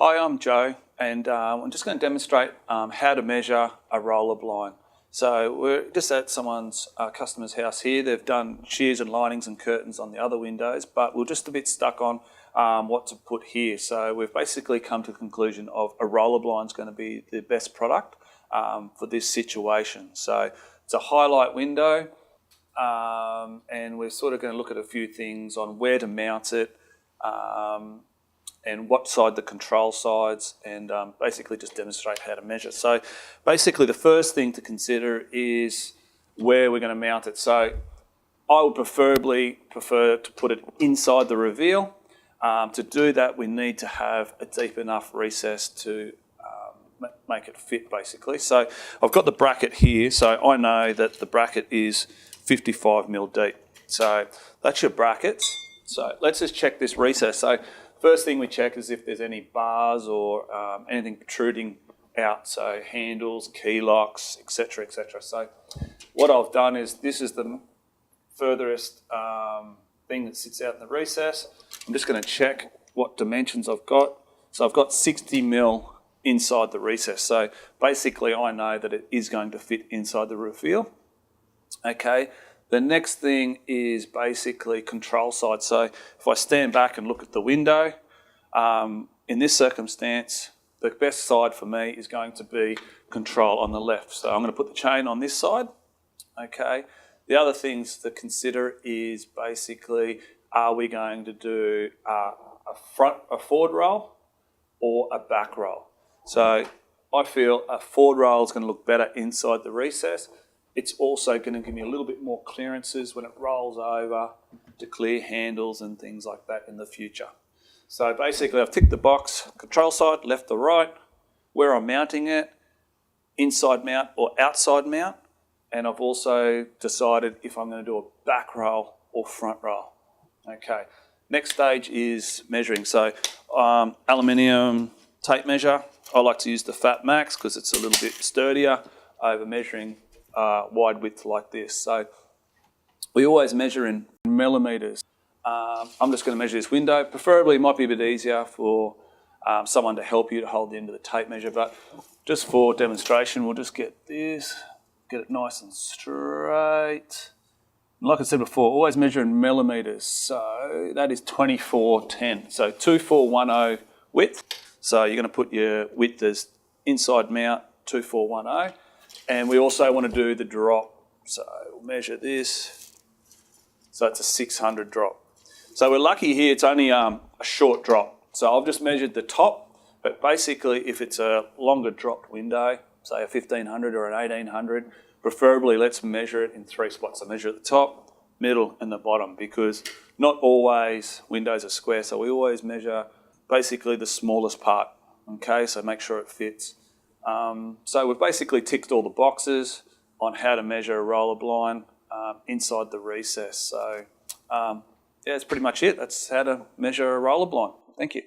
Hi, I'm Joe, and I'm just going to demonstrate how to measure a roller blind. So we're just at someone's customer's house here. They've done shears and linings and curtains on the other windows, but we're just a bit stuck on what to put here. So we've basically come to the conclusion of a roller blind is going to be the best product for this situation. So it's a highlight window, and we're sort of going to look at a few things on where to mount it, and what side the control sides, and basically just demonstrate how to measure. So basically the first thing to consider is where we're going to mount it. So I would prefer to put it inside the reveal. To do that, we need to have a deep enough recess to make it fit, basically. So I've got the bracket here, so I know that the bracket is 55mm deep. So that's your brackets. So let's just check this recess. So first thing we check is if there's any bars or anything protruding out, so handles, key locks, etc., etc. So what I've done is, this is the furthest thing that sits out in the recess. I'm just going to check what dimensions I've got. So I've got 60mm inside the recess. So basically I know that it is going to fit inside the reveal. Okay. The next thing is basically control side. So if I stand back and look at the window, in this circumstance, the best side for me is going to be control on the left. So I'm going to put the chain on this side. Okay. The other things to consider is basically, are we going to do a forward roll or a back roll? So I feel a forward roll is going to look better inside the recess. It's also going to give me a little bit more clearances when it rolls over to clear handles and things like that in the future. So basically I've ticked the box, control side, left or right, where I'm mounting it, inside mount or outside mount, and I've also decided if I'm going to do a back roll or front roll. Okay, next stage is measuring. So aluminium tape measure, I like to use the Fat Max because it's a little bit sturdier over measuring wide width like this. So we always measure in millimetres. I'm just going to measure this window. Preferably it might be a bit easier for someone to help you to hold the end of the tape measure, but just for demonstration we'll just get this, get it nice and straight. And like I said before, always measure in millimetres. So that is 2410, so 2410 width. So you're going to put your width as inside mount 2410. And we also want to do the drop. So we'll measure this. So it's a 600 drop. So we're lucky here, it's only a short drop. So I've just measured the top, but basically if it's a longer dropped window, say a 1500 or an 1800, preferably let's measure it in 3 spots. I measure at the top, middle and the bottom, because not always windows are square. So we always measure basically the smallest part. Okay, so make sure it fits. So we've basically ticked all the boxes on how to measure a roller blind inside the recess. So yeah, that's pretty much it. That's how to measure a roller blind. Thank you.